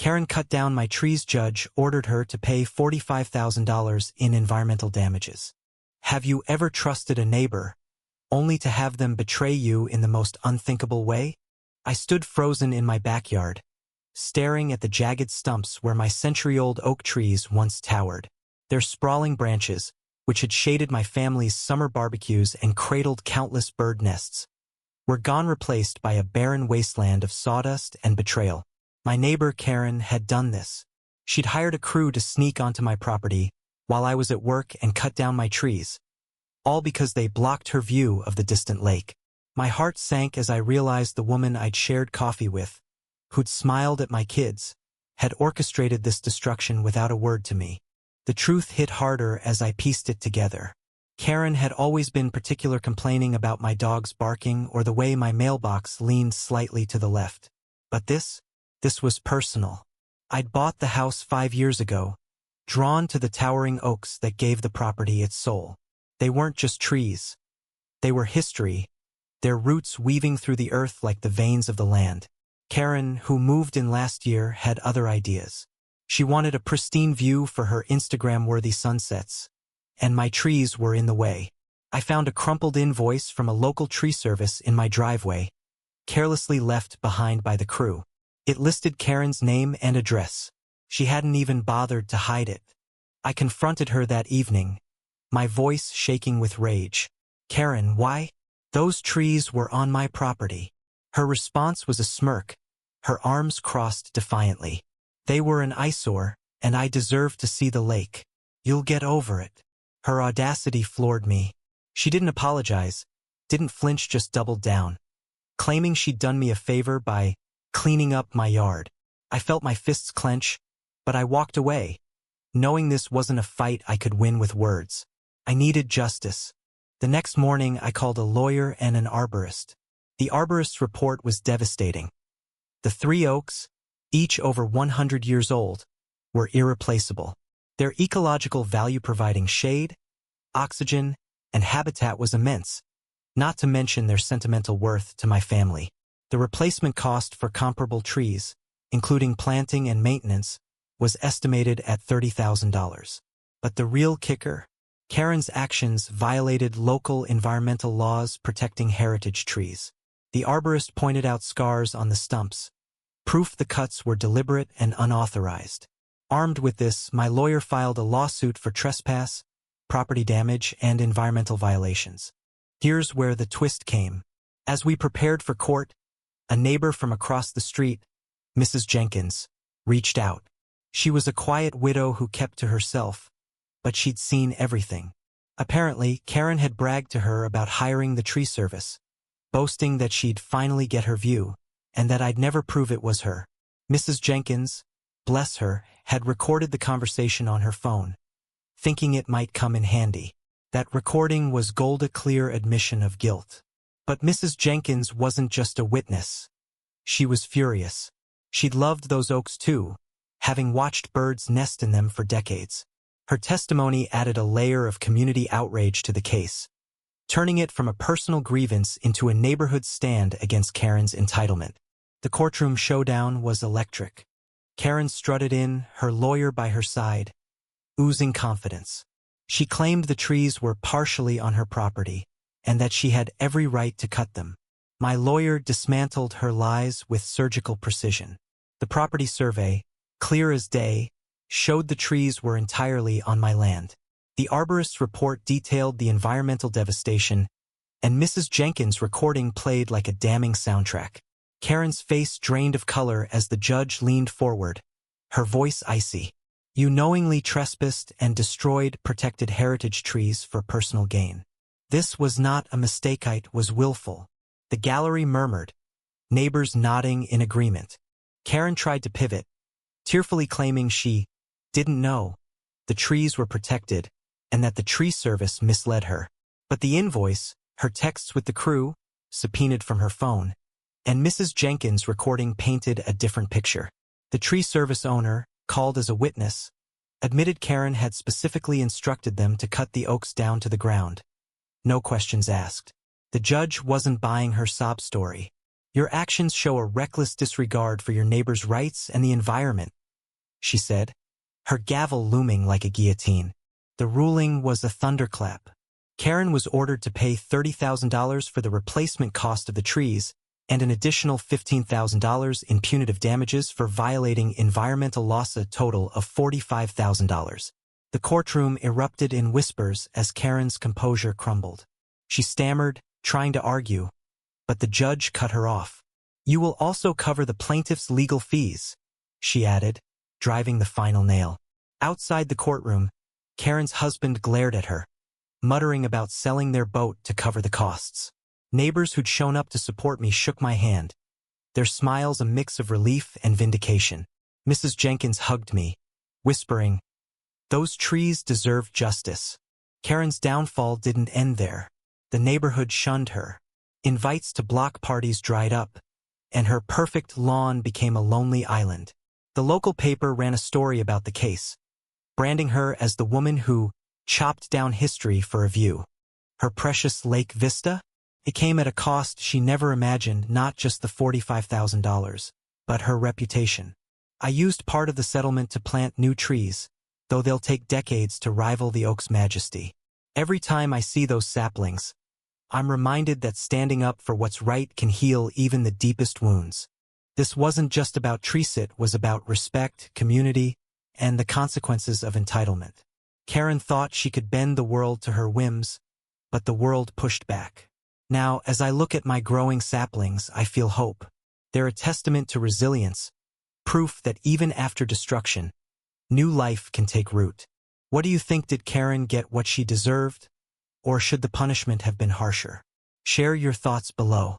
Karen cut down my trees. Judge ordered her to pay $45,000 in environmental damages. Have you ever trusted a neighbor, only to have them betray you in the most unthinkable way? I stood frozen in my backyard, staring at the jagged stumps where my century-old oak trees once towered. Their sprawling branches, which had shaded my family's summer barbecues and cradled countless bird nests, were gone, replaced by a barren wasteland of sawdust and betrayal. My neighbor Karen had done this. She'd hired a crew to sneak onto my property while I was at work and cut down my trees, all because they blocked her view of the distant lake. My heart sank as I realized the woman I'd shared coffee with, who'd smiled at my kids, had orchestrated this destruction without a word to me. The truth hit harder as I pieced it together. Karen had always been particular, complaining about my dogs barking or the way my mailbox leaned slightly to the left. But this was personal. I'd bought the house 5 years ago, drawn to the towering oaks that gave the property its soul. They weren't just trees. They were history, their roots weaving through the earth like the veins of the land. Karen, who moved in last year, had other ideas. She wanted a pristine view for her Instagram-worthy sunsets, and my trees were in the way. I found a crumpled invoice from a local tree service in my driveway, carelessly left behind by the crew. It listed Karen's name and address. She hadn't even bothered to hide it. I confronted her that evening, my voice shaking with rage. Karen, why? Those trees were on my property. Her response was a smirk, her arms crossed defiantly. They were an eyesore, and I deserved to see the lake. You'll get over it. Her audacity floored me. She didn't apologize, didn't flinch, just doubled down, claiming she'd done me a favor by cleaning up my yard. I felt my fists clench, but I walked away, knowing this wasn't a fight I could win with words. I needed justice. The next morning, I called a lawyer and an arborist. The arborist's report was devastating. The 3 oaks, each over 100 years old, were irreplaceable. Their ecological value, providing shade, oxygen, and habitat, was immense, not to mention their sentimental worth to my family. The replacement cost for comparable trees, including planting and maintenance, was estimated at $30,000. But the real kicker? Karen's actions violated local environmental laws protecting heritage trees. The arborist pointed out scars on the stumps, proof the cuts were deliberate and unauthorized. Armed with this, my lawyer filed a lawsuit for trespass, property damage, and environmental violations. Here's where the twist came. As we prepared for court, a neighbor from across the street, Mrs. Jenkins, reached out. She was a quiet widow who kept to herself, but she'd seen everything. Apparently, Karen had bragged to her about hiring the tree service, boasting that she'd finally get her view, and that I'd never prove it was her. Mrs. Jenkins, bless her, had recorded the conversation on her phone, thinking it might come in handy. That recording was a clear admission of guilt. But Mrs. Jenkins wasn't just a witness. She was furious. She'd loved those oaks too, having watched birds nest in them for decades. Her testimony added a layer of community outrage to the case, turning it from a personal grievance into a neighborhood stand against Karen's entitlement. The courtroom showdown was electric. Karen strutted in, her lawyer by her side, oozing confidence. She claimed the trees were partially on her property, and that she had every right to cut them. My lawyer dismantled her lies with surgical precision. The property survey, clear as day, showed the trees were entirely on my land. The arborist's report detailed the environmental devastation, and Mrs. Jenkins' recording played like a damning soundtrack. Karen's face drained of color as the judge leaned forward, her voice icy. You knowingly trespassed and destroyed protected heritage trees for personal gain. This was not a mistake, it was willful. The gallery murmured, neighbors nodding in agreement. Karen tried to pivot, tearfully claiming she didn't know the trees were protected and that the tree service misled her. But the invoice, her texts with the crew, subpoenaed from her phone, and Mrs. Jenkins' recording painted a different picture. The tree service owner, called as a witness, admitted Karen had specifically instructed them to cut the oaks down to the ground. No questions asked. The judge wasn't buying her sob story. Your actions show a reckless disregard for your neighbor's rights and the environment, she said, her gavel looming like a guillotine. The ruling was a thunderclap. Karen was ordered to pay $30,000 for the replacement cost of the trees and an additional $15,000 in punitive damages for violating environmental laws, a total of $45,000. The courtroom erupted in whispers as Karen's composure crumbled. She stammered, trying to argue, but the judge cut her off. "You will also cover the plaintiff's legal fees," she added, driving the final nail. Outside the courtroom, Karen's husband glared at her, muttering about selling their boat to cover the costs. Neighbors who'd shown up to support me shook my hand, their smiles a mix of relief and vindication. Mrs. Jenkins hugged me, whispering, "Those trees deserve justice." Karen's downfall didn't end there. The neighborhood shunned her. Invites to block parties dried up, and her perfect lawn became a lonely island. The local paper ran a story about the case, branding her as the woman who chopped down history for a view. Her precious lake vista? It came at a cost she never imagined, not just the $45,000, but her reputation. "I used part of the settlement to plant new trees, though they'll take decades to rival the oak's majesty. Every time I see those saplings, I'm reminded that standing up for what's right can heal even the deepest wounds." This wasn't just about trees, it was about respect, community, and the consequences of entitlement. Karen thought she could bend the world to her whims, but the world pushed back. Now, as I look at my growing saplings, I feel hope. They're a testament to resilience, proof that even after destruction, new life can take root. What do you think? Did Karen get what she deserved? Or should the punishment have been harsher? Share your thoughts below.